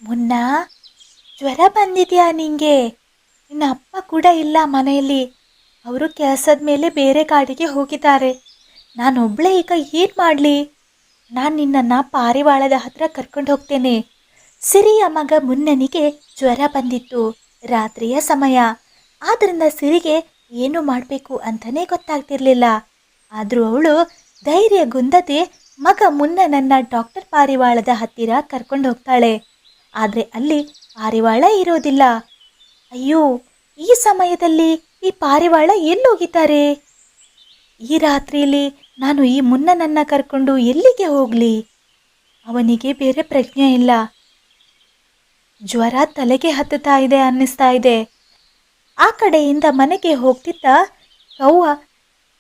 ಮುನ್ನ, ಜ್ವರ ಬಂದಿದ್ಯಾ ನಿಂಗೆ? ನಿನ್ನ ಅಪ್ಪ ಕೂಡ ಇಲ್ಲ ಮನೆಯಲ್ಲಿ. ಅವರು ಕೆಲಸದ ಮೇಲೆ ಬೇರೆ ಕಾಡಿಗೆ ಹೋಗಿದ್ದಾರೆ. ನಾನೊಬ್ಳೇ ಈಗ ಏನು ಮಾಡಲಿ? ನಾನು ನಿನ್ನನ್ನು ಪಾರಿವಾಳದ ಹತ್ರ ಕರ್ಕೊಂಡು ಹೋಗ್ತೇನೆ. ಸಿರಿಯ ಮಗ ಮುನ್ನನಿಗೆ ಜ್ವರ ಬಂದಿತ್ತು, ರಾತ್ರಿಯ ಸಮಯ. ಆದ್ದರಿಂದ ಸಿರಿಗೆ ಏನು ಮಾಡಬೇಕು ಅಂತಲೇ ಗೊತ್ತಾಗ್ತಿರ್ಲಿಲ್ಲ. ಆದರೂ ಅವಳು ಧೈರ್ಯಗುಂದದೆ ಮಗ ಮುನ್ನನನ್ನ ಡಾಕ್ಟರ್ ಪಾರಿವಾಳದ ಹತ್ತಿರ ಕರ್ಕೊಂಡು ಹೋಗ್ತಾಳೆ. ಆದರೆ ಅಲ್ಲಿ ಪಾರಿವಾಳ ಇರೋದಿಲ್ಲ. ಅಯ್ಯೋ, ಈ ಸಮಯದಲ್ಲಿ ಈ ಪಾರಿವಾಳ ಎಲ್ಲೋಗಿದ್ದಾರೆ? ಈ ರಾತ್ರಿಯಲ್ಲಿ ನಾನು ಈ ಮುನ್ನನನ್ನ ಕರ್ಕೊಂಡು ಎಲ್ಲಿಗೆ ಹೋಗಲಿ? ಅವನಿಗೆ ಬೇರೆ ಪ್ರಜ್ಞೆ ಇಲ್ಲ. ಜ್ವರ ತಲೆಗೆ ಹತ್ತುತ್ತಾ ಇದೆ ಅನ್ನಿಸ್ತಾ ಇದೆ. ಆ ಕಡೆಯಿಂದ ಮನೆಗೆ ಹೋಗ್ತಿದ್ದ ಕವ್ವ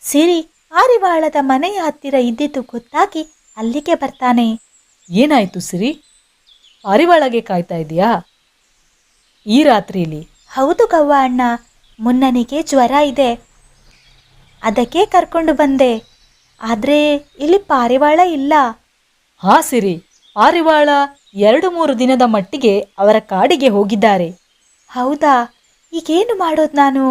ಸಿರಿ ಪಾರಿವಾಳದ ಮನೆಯ ಹತ್ತಿರ ಇದ್ದಿದ್ದು ಗೊತ್ತಾಗಿ ಅಲ್ಲಿಗೆ ಬರ್ತಾನೆ. ಏನಾಯ್ತು ಸಿರಿ? ಪಾರಿವಾಳಗೆ ಕಾಯ್ತಾ ಇದೆಯಾ ಈ ರಾತ್ರಿಯಲ್ಲಿ? ಹೌದು ಕವ್ವ ಅಣ್ಣ, ಮುನ್ನನಿಗೆ ಜ್ವರ ಇದೆ, ಅದಕ್ಕೆ ಕರ್ಕೊಂಡು ಬಂದೆ. ಆದರೆ ಇಲ್ಲಿ ಪಾರಿವಾಳ ಇಲ್ಲ. ಹಾ ಸಿರಿ, ಪಾರಿವಾಳ 2-3 ದಿನದ ಮಟ್ಟಿಗೆ ಅವರ ಕಾಡಿಗೆ ಹೋಗಿದ್ದಾರೆ. ಹೌದಾ? ಈಗೇನು ಮಾಡೋದು ನಾನು?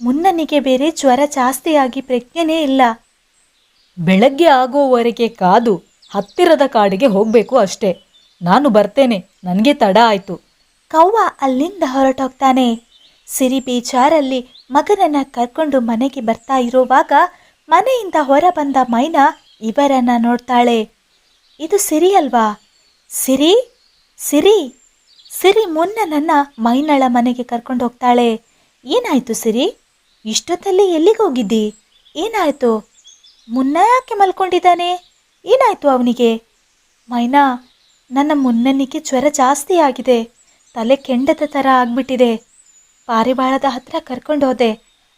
ಮುನ್ನನಿಗೆ ಬೇರೆ ಜ್ವರ ಜಾಸ್ತಿಯಾಗಿ ಪ್ರಜ್ಞೆನೇ ಇಲ್ಲ. ಬೆಳಗ್ಗೆ ಆಗುವವರೆಗೆ ಕಾದು ಹತ್ತಿರದ ಕಾಡಿಗೆ ಹೋಗ್ಬೇಕು ಅಷ್ಟೇ. ನಾನು ಬರ್ತೇನೆ, ನನಗೆ ತಡ ಆಯ್ತು. ಕವ್ವ ಅಲ್ಲಿಂದ ಹೊರಟೋಗ್ತಾನೆ. ಸಿರಿ ಬೇಜಾರಲ್ಲಿ ಮಗನನ್ನ ಕರ್ಕೊಂಡು ಮನೆಗೆ ಬರ್ತಾ ಇರುವಾಗ ಮನೆಯಿಂದ ಹೊರ ಬಂದ ಮೈನಾ ಇವರನ್ನ ನೋಡ್ತಾಳೆ. ಇದು ಸಿರಿ ಅಲ್ವಾ? ಸಿರಿ ಸಿರಿ ಸಿರಿ ಮುನ್ನನನ್ನ ಮೈನಳ ಮನೆಗೆ ಕರ್ಕೊಂಡು ಹೋಗ್ತಾಳೆ. ಏನಾಯ್ತು ಸಿರಿ? ಇಷ್ಟೊತ್ತಲ್ಲಿ ಎಲ್ಲಿಗೆ ಹೋಗಿದ್ದಿ? ಏನಾಯ್ತು? ಮುನ್ನ ಯಾಕೆ ಮಲ್ಕೊಂಡಿದ್ದಾನೆ? ಏನಾಯ್ತು ಅವನಿಗೆ? ಮೈನಾ, ನನ್ನ ಮುನ್ನನಿಗೆ ಜ್ವರ ಜಾಸ್ತಿ ಆಗಿದೆ, ತಲೆ ಕೆಂಡದ ಥರ ಆಗ್ಬಿಟ್ಟಿದೆ. ಪಾರಿವಾಳದ ಹತ್ರ ಕರ್ಕೊಂಡು ಹೋದೆ,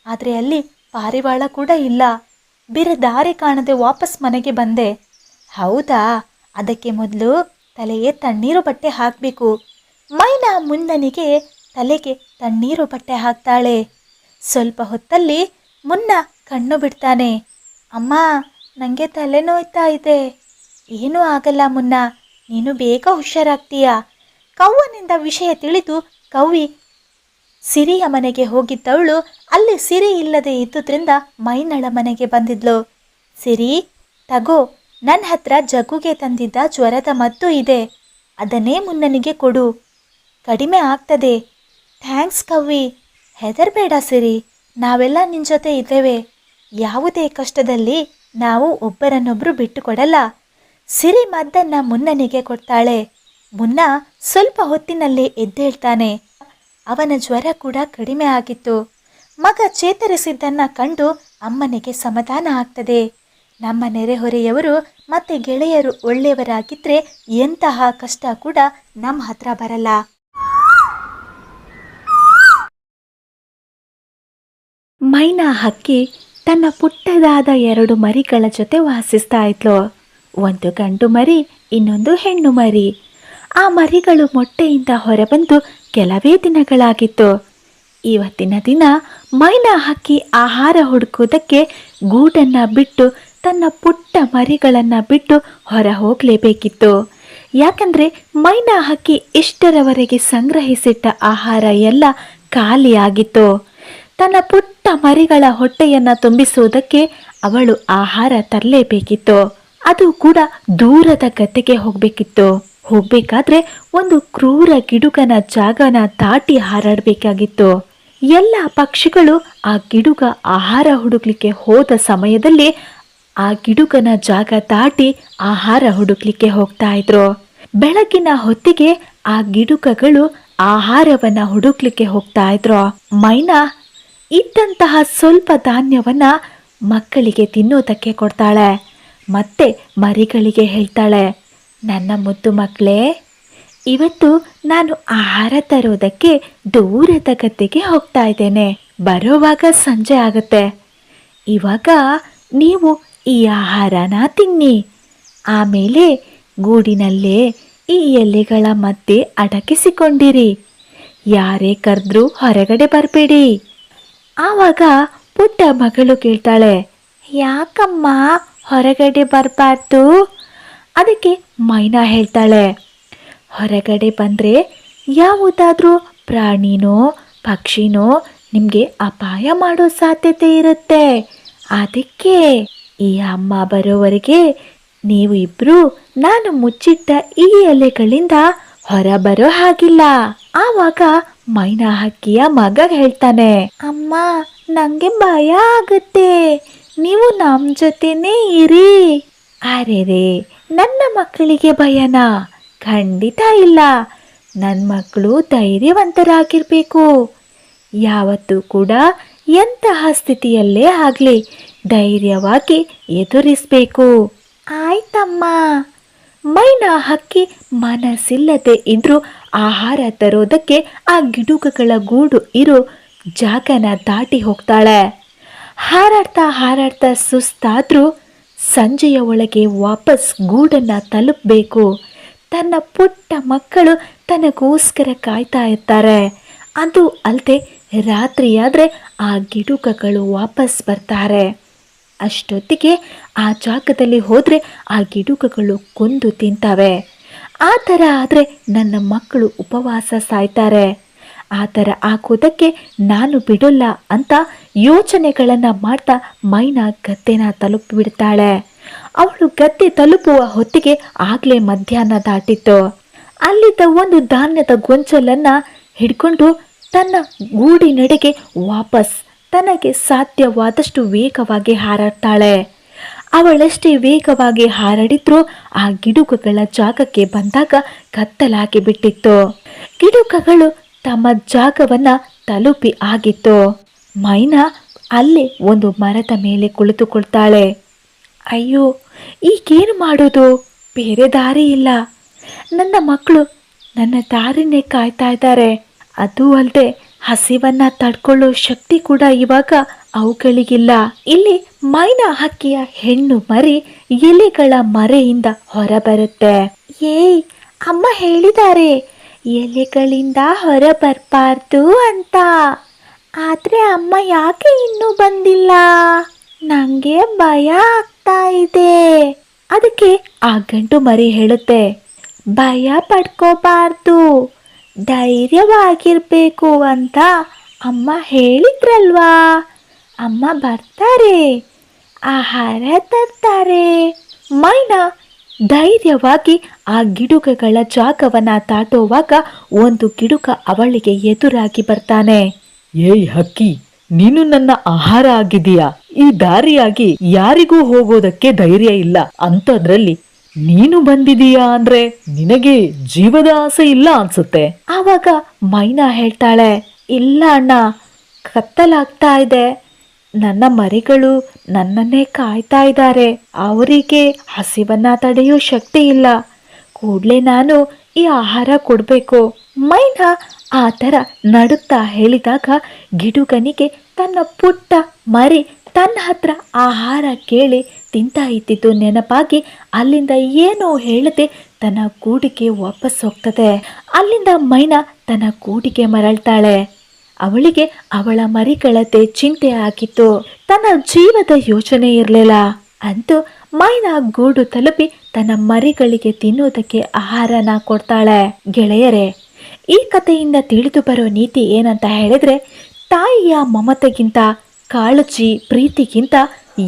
ಆದರೆ ಅಲ್ಲಿ ಪಾರಿವಾಳ ಕೂಡ ಇಲ್ಲ. ಬೇರೆ ದಾರಿ ಕಾಣದೆ ವಾಪಸ್ ಮನೆಗೆ ಬಂದೆ. ಹೌದಾ? ಅದಕ್ಕೆ ಮೊದಲು ತಲೆಗೆ ತಣ್ಣೀರು ಬಟ್ಟೆ ಹಾಕಬೇಕು. ಮೈನಾ ಮುನ್ನನಿಗೆ ತಲೆಗೆ ತಣ್ಣೀರು ಬಟ್ಟೆ ಹಾಕ್ತಾಳೆ. ಸ್ವಲ್ಪ ಹೊತ್ತಲ್ಲಿ ಮುನ್ನ ಕಣ್ಣು ಬಿಡ್ತಾನೆ. ಅಮ್ಮ, ನನಗೆ ತಲೆ ನೋಯ್ತಾ ಇದೆ. ಏನೂ ಆಗಲ್ಲ ಮುನ್ನ, ನೀನು ಬೇಗ ಹುಷಾರಾಗ್ತೀಯ. ಕವ್ವನಿಂದ ವಿಷಯ ತಿಳಿದು ಕವ್ವಿ ಸಿರಿಯ ಮನೆಗೆ ಹೋಗಿದ್ದವಳು ಅಲ್ಲಿ ಸಿರಿ ಇಲ್ಲದೆ ಇದ್ದುದರಿಂದ ಮೈನಳ ಮನೆಗೆ ಬಂದಿದ್ಲು. ಸಿರಿ, ತಗೋ, ನನ್ನ ಹತ್ರ ಜಗ್ಗುಗೆ ತಂದಿದ್ದ ಜ್ವರದ ಮದ್ದು ಇದೆ, ಅದನ್ನೇ ಮುನ್ನನಿಗೆ ಕೊಡು, ಕಡಿಮೆ ಆಗ್ತದೆ. ಥ್ಯಾಂಕ್ಸ್ ಕವ್ವಿ. ಹೆದರಬೇಡ ಸಿರಿ, ನಾವೆಲ್ಲ ನಿನ್ನ ಜೊತೆ ಇದ್ದೇವೆ. ಯಾವುದೇ ಕಷ್ಟದಲ್ಲಿ ನಾವು ಒಬ್ಬರನ್ನೊಬ್ಬರು ಬಿಟ್ಟು ಕೊಡಲ್ಲ. ಸಿರಿ ಮದ್ದನ್ನು ಮುನ್ನನಿಗೆ ಕೊಡ್ತಾಳೆ. ಮುನ್ನ ಸ್ವಲ್ಪ ಹೊತ್ತಿನಲ್ಲೇ ಎದ್ದೇಳ್ತಾನೆ. ಅವನ ಜ್ವರ ಕೂಡ ಕಡಿಮೆ ಆಗಿತ್ತು. ಮಗ ಚೇತರಿಸಿದ್ದನ್ನ ಕಂಡು ಅಮ್ಮನಿಗೆ ಸಮಾಧಾನ ಆಗ್ತದೆ. ನಮ್ಮ ನೆರೆಹೊರೆಯವರು ಮತ್ತೆ ಗೆಳೆಯರು ಒಳ್ಳೆಯವರಾಗಿದ್ದರೆ ಎಂತಹ ಕಷ್ಟ ಕೂಡ ನಮ್ಮ ಹತ್ರ ಬರಲ್ಲ. ಮೈನಾ ಹಕ್ಕಿ ತನ್ನ ಪುಟ್ಟದಾದ 2 ಮರಿಗಳ ಜೊತೆ ವಾಸಿಸ್ತಾ ಇದ್ಲು. ಒಂದು ಗಂಡು ಮರಿ, ಇನ್ನೊಂದು ಹೆಣ್ಣು ಮರಿ. ಆ ಮರಿಗಳು ಮೊಟ್ಟೆಯಿಂದ ಹೊರಬಂದು ಕೆಲವೇ ದಿನಗಳಾಗಿತ್ತು. ಇವತ್ತಿನ ದಿನ ಮೈನಾ ಹಕ್ಕಿ ಆಹಾರ ಹುಡುಕೋದಕ್ಕೆ ಗೂಡನ್ನು ಬಿಟ್ಟು ತನ್ನ ಪುಟ್ಟ ಮರಿಗಳನ್ನು ಬಿಟ್ಟು ಹೊರ ಹೋಗಲೇಬೇಕಿತ್ತು. ಯಾಕಂದರೆ ಮೈನಾ ಹಕ್ಕಿ ಇಷ್ಟರವರೆಗೆ ಸಂಗ್ರಹಿಸಿಟ್ಟ ಆಹಾರ ಎಲ್ಲ ಖಾಲಿಯಾಗಿತ್ತು. ತನ್ನ ಪುಟ್ಟ ಮರಿಗಳ ಹೊಟ್ಟೆಯನ್ನು ತುಂಬಿಸುವುದಕ್ಕೆ ಅವಳು ಆಹಾರ ತರಲೇಬೇಕಿತ್ತು. ಅದು ಕೂಡ ದೂರದ ಗದ್ದೆಗೆ ಹೋಗಬೇಕಾದ್ರೆ ಒಂದು ಕ್ರೂರ ಗಿಡುಗನ ಜಾಗನ ದಾಟಿ ಹಾರಾಡಬೇಕಾಗಿತ್ತು. ಎಲ್ಲ ಪಕ್ಷಿಗಳು ಆ ಗಿಡುಗ ಆಹಾರ ಹುಡುಕ್ಲಿಕ್ಕೆ ಹೋದ ಸಮಯದಲ್ಲಿ ಆ ಗಿಡುಗನ ಜಾಗ ದಾಟಿ ಆಹಾರ ಹುಡುಕ್ಲಿಕ್ಕೆ ಹೋಗ್ತಾ ಇದ್ರು. ಬೆಳಗಿನ ಹೊತ್ತಿಗೆ ಆ ಗಿಡುಗಗಳು ಆಹಾರವನ್ನ ಹುಡುಕ್ಲಿಕ್ಕೆ ಹೋಗ್ತಾ ಇದ್ರು. ಮೈನಾ ಇದ್ದಂತಹ ಸ್ವಲ್ಪ ಧಾನ್ಯವನ್ನ ಮಕ್ಕಳಿಗೆ ತಿನ್ನೋದಕ್ಕೆ ಕೊಡ್ತಾಳೆ. ಮತ್ತೆ ಮರಿಗಳಿಗೆ ಹೇಳ್ತಾಳೆ, ನನ್ನ ಮುದ್ದು ಮಕ್ಕಳೇ, ಇವತ್ತು ನಾನು ಆಹಾರ ತರೋದಕ್ಕೆ ದೂರದ ಗದ್ದೆಗೆ ಹೋಗ್ತಾ ಇದ್ದೇನೆ. ಬರೋವಾಗ ಸಂಜೆ ಆಗುತ್ತೆ. ಇವಾಗ ನೀವು ಈ ಆಹಾರನ ತಿನ್ನಿ. ಆಮೇಲೆ ಗೂಡಿನಲ್ಲೇ ಈ ಎಲೆಗಳ ಮಧ್ಯೆ ಅಡಗಿಸಿಕೊಂಡಿರಿ. ಯಾರೇ ಕರೆದ್ರೂ ಹೊರಗಡೆ ಬರಬೇಡಿ. ಆವಾಗ ಪುಟ್ಟ ಮಗಳು ಕೇಳ್ತಾಳೆ, ಯಾಕಮ್ಮ ಹೊರಗಡೆ ಬರಬಾರ್ದು? ಅದಕ್ಕೆ ಮೈನಾ ಹೇಳ್ತಾಳೆ, ಹೊರಗಡೆ ಬಂದರೆ ಯಾವುದಾದ್ರೂ ಪ್ರಾಣಿನೋ ಪಕ್ಷಿನೋ ನಿಮಗೆ ಅಪಾಯ ಮಾಡೋ ಸಾಧ್ಯತೆ ಇರುತ್ತೆ. ಅದಕ್ಕೆ ಈ ಅಮ್ಮ ಬರೋವರೆಗೆ ನೀವು ಇಬ್ರು ನಾನು ಮುಚ್ಚಿಟ್ಟ ಈ ಎಲೆಗಳಿಂದ ಹೊರ ಬರೋ ಹಾಗಿಲ್ಲ. ಆವಾಗ ಮೈನಾ ಹಕ್ಕಿಯ ಮಗ ಹೇಳ್ತಾನೆ, ಅಮ್ಮ ನಂಗೆ ಭಯ ಆಗುತ್ತೆ, ನೀವು ನಮ್ಮ ಜೊತೆನೇ ಇರಿ. ಅರೆರೆ, ನನ್ನ ಮಕ್ಕಳಿಗೆ ಭಯನಾ? ಖಂಡಿತ ಇಲ್ಲ. ನನ್ನ ಮಕ್ಕಳು ಧೈರ್ಯವಂತರಾಗಿರ್ಬೇಕು. ಯಾವತ್ತೂ ಕೂಡ ಎಂತಹ ಸ್ಥಿತಿಯಲ್ಲೇ ಆಗಲಿ ಧೈರ್ಯವಾಗಿ ಎದುರಿಸಬೇಕು. ಆಯ್ತಮ್ಮ. ಮೈನಾ ಹಕ್ಕಿ ಮನಸ್ಸಿಲ್ಲದೆ ಇದ್ರೂ ಆಹಾರ ತರೋದಕ್ಕೆ ಆ ಗಿಡುಗಗಳ ಗೂಡು ಇರೋ ಜಾಗನ ದಾಟಿ ಹೋಗ್ತಾಳೆ. ಹಾರಾಡ್ತಾ ಹಾರಾಡ್ತಾ ಸುಸ್ತಾದ್ರೂ ಸಂಜೆಯ ಒಳಗೆ ವಾಪಸ್ ಗೂಡನ್ನು ತಲುಪಬೇಕು. ತನ್ನ ಪುಟ್ಟ ಮಕ್ಕಳು ತನಗೋಸ್ಕರ ಕಾಯ್ತಾ ಇರ್ತಾರೆ. ಅದು ಅಲ್ಲದೆ ರಾತ್ರಿಯಾದರೆ ಆ ಗಿಡುಗಗಳು ವಾಪಸ್ ಬರ್ತಾರೆ. ಅಷ್ಟೊತ್ತಿಗೆ ಆ ಜಾಗದಲ್ಲಿ ಹೋದರೆ ಆ ಗಿಡುಗಗಳು ಕೊಂದು ತಿಂತವೆ. ಆ ಥರ ಆದರೆ ನನ್ನ ಮಕ್ಕಳು ಉಪವಾಸ ಸಾಯ್ತಾರೆ. ಆ ಥರ ಆಗೋದಕ್ಕೆ ನಾನು ಬಿಡೋಲ್ಲ ಅಂತ ಯೋಚನೆಗಳನ್ನು ಮಾಡ್ತಾ ಮೈನಾ ಗದ್ದೆನ ತಲುಪಿಬಿಡ್ತಾಳೆ. ಅವಳು ಗದ್ದೆ ತಲುಪುವ ಹೊತ್ತಿಗೆ ಆಗಲೇ ಮಧ್ಯಾಹ್ನ ದಾಟಿತ್ತು. ಅಲ್ಲಿದ್ದ ಒಂದು ಧಾನ್ಯದ ಗೊಂಚಲನ್ನು ಹಿಡ್ಕೊಂಡು ತನ್ನ ಗೂಡಿನೆಡೆಗೆ ವಾಪಸ್ ತನಗೆ ಸಾಧ್ಯವಾದಷ್ಟು ವೇಗವಾಗಿ ಹಾರಾಡ್ತಾಳೆ. ಅವಳೆಷ್ಟೇ ವೇಗವಾಗಿ ಹಾರಾಡಿದ್ರೂ ಆ ಗಿಡುಗಗಳ ಜಾಗಕ್ಕೆ ಬಂದಾಗ ಕತ್ತಲಾಗಿ ಬಿಟ್ಟಿತ್ತು. ಗಿಡುಗಗಳು ತಮ್ಮ ಜಾಗವನ್ನು ತಲುಪಿ ಆಗಿತ್ತು. ಮೈನಾ ಅಲ್ಲೇ ಒಂದು ಮರದ ಮೇಲೆ ಕುಳಿತುಕೊಳ್ತಾಳೆ. ಅಯ್ಯೋ, ಈಗೇನು ಮಾಡೋದು? ಬೇರೆ ದಾರಿ ಇಲ್ಲ. ನನ್ನ ಮಕ್ಕಳು ನನ್ನ ದಾರಿನೇ ಕಾಯ್ತಾ ಇದ್ದಾರೆ. ಅದು ಅಲ್ಲದೆ ಹಸಿವನ್ನ ತಡ್ಕೊಳ್ಳೋ ಶಕ್ತಿ ಕೂಡ ಇವಾಗ ಅವುಗಳಿಗಿಲ್ಲ. ಇಲ್ಲಿ ಮೈನಾ ಹಕ್ಕಿಯ ಹೆಣ್ಣು ಮರಿ ಎಲೆಗಳ ಮರೆಯಿಂದ ಹೊರಬರುತ್ತೆ. ಏಯ್, ಅಮ್ಮ ಹೇಳಿದ್ದಾರೆ ಎಲೆಗಳಿಂದ ಹೊರ ಬರಬಾರ್ದು ಅಂತ. ಆದ್ರೆ ಅಮ್ಮ ಯಾಕೆ ಇನ್ನೂ ಬಂದಿಲ್ಲ? ನಂಗೆ ಭಯ ಆಗ್ತಾ ಇದೆ. ಅದಕ್ಕೆ ಆ ಗಂಡು ಮರಿ ಹೇಳುತ್ತೆ, ಭಯ ಪಡ್ಕೋಬಾರ್ದು, ಧೈರ್ಯವಾಗಿರ್ಬೇಕು ಅಂತ ಅಮ್ಮ ಹೇಳಿದ್ರಲ್ವಾ. ಅಮ್ಮ ಬರ್ತಾರೆ, ಆಹಾರ ತರ್ತಾರೆ. ಮೈನಾ ಧೈರ್ಯವಾಗಿ ಆ ಗಿಡುಗಗಳ ಜಾಗವನ್ನ ದಾಟುವಾಗ ಒಂದು ಗಿಡುಗ ಅವಳಿಗೆ ಎದುರಾಗಿ ಬರ್ತಾನೆ. ಏಯ್ ಹಕ್ಕಿ, ನೀನು ನನ್ನ ಆಹಾರ ಆಗಿದೀಯಾ. ಈ ದಾರಿಯಾಗಿ ಯಾರಿಗೂ ಹೋಗೋದಕ್ಕೆ ಧೈರ್ಯ ಇಲ್ಲ ಅಂಥದ್ರಲ್ಲಿ ನೀನು ಬಂದಿದೀಯಾ ಅಂದ್ರೆ ನಿನಗೆ ಜೀವದ ಆಸೆ ಇಲ್ಲ ಅನ್ಸುತ್ತೆ. ಆವಾಗ ಮೈನಾ ಹೇಳ್ತಾಳೆ, ಇಲ್ಲ ಅಣ್ಣ, ಕತ್ತಲಾಗ್ತಾ ಇದೆ. ನನ್ನ ಮರಿಗಳು ನನ್ನನ್ನೇ ಕಾಯ್ತಾ ಇದ್ದಾರೆ. ಅವರಿಗೆ ಹಸಿವನ್ನ ತಡೆಯೋ ಶಕ್ತಿ ಇಲ್ಲ. ಕೂಡಲೇ ನಾನು ಈ ಆಹಾರ ಕೊಡಬೇಕು. ಮೈನಾ ಆ ಥರ ನಡುತ್ತಾ ಹೇಳಿದಾಗ ಗಿಡುಗನಿಗೆ ತನ್ನ ಪುಟ್ಟ ಮರಿ ತನ್ನ ಹತ್ರ ಆಹಾರ ಕೇಳಿ ತಿಂತಾ ಇದ್ದಿದ್ದು ನೆನಪಾಗಿ ಅಲ್ಲಿಂದ ಏನೋ ಹೇಳದೆ ತನ್ನ ಗೂಡಿಗೆ ವಾಪಸ್ ಹೋಗ್ತದೆ. ಅಲ್ಲಿಂದ ಮೈನಾ ತನ್ನ ಗೂಡಿಗೆ ಮರಳ್ತಾಳೆ. ಅವಳಿಗೆ ಅವಳ ಮರಿಗಳದ್ದೇ ಚಿಂತೆ ಆಗಿತ್ತು. ತನ್ನ ಜೀವದ ಯೋಚನೆ ಇರಲಿಲ್ಲ. ಅಂತೂ ಮೈನಾ ಗೂಡು ತಲುಪಿ ತನ್ನ ಮರಿಗಳಿಗೆ ತಿನ್ನೋದಕ್ಕೆ ಆಹಾರನ ಕೊಡ್ತಾಳೆ. ಗೆಳೆಯರೇ, ಈ ಕಥೆಯಿಂದ ತಿಳಿದು ಬರೋ ನೀತಿ ಏನಂತ ಹೇಳಿದ್ರೆ, ತಾಯಿಯ ಮಮತೆಗಿಂತ ಕಾಳಜಿ ಪ್ರೀತಿಗಿಂತ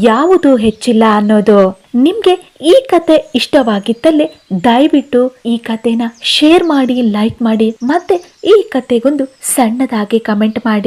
ಯಾವುದೂ ಹೆಚ್ಚಿಲ್ಲ ಅನ್ನೋದು. ನಿಮಗೆ ಈ ಕತೆ ಇಷ್ಟವಾಗಿದ್ದಲ್ಲಿ ದಯವಿಟ್ಟು ಈ ಕತೆನ ಶೇರ್ ಮಾಡಿ, ಲೈಕ್ ಮಾಡಿ, ಮತ್ತೆ ಈ ಕತೆಗೊಂದು ಸಣ್ಣದಾಗಿ ಕಮೆಂಟ್ ಮಾಡಿ.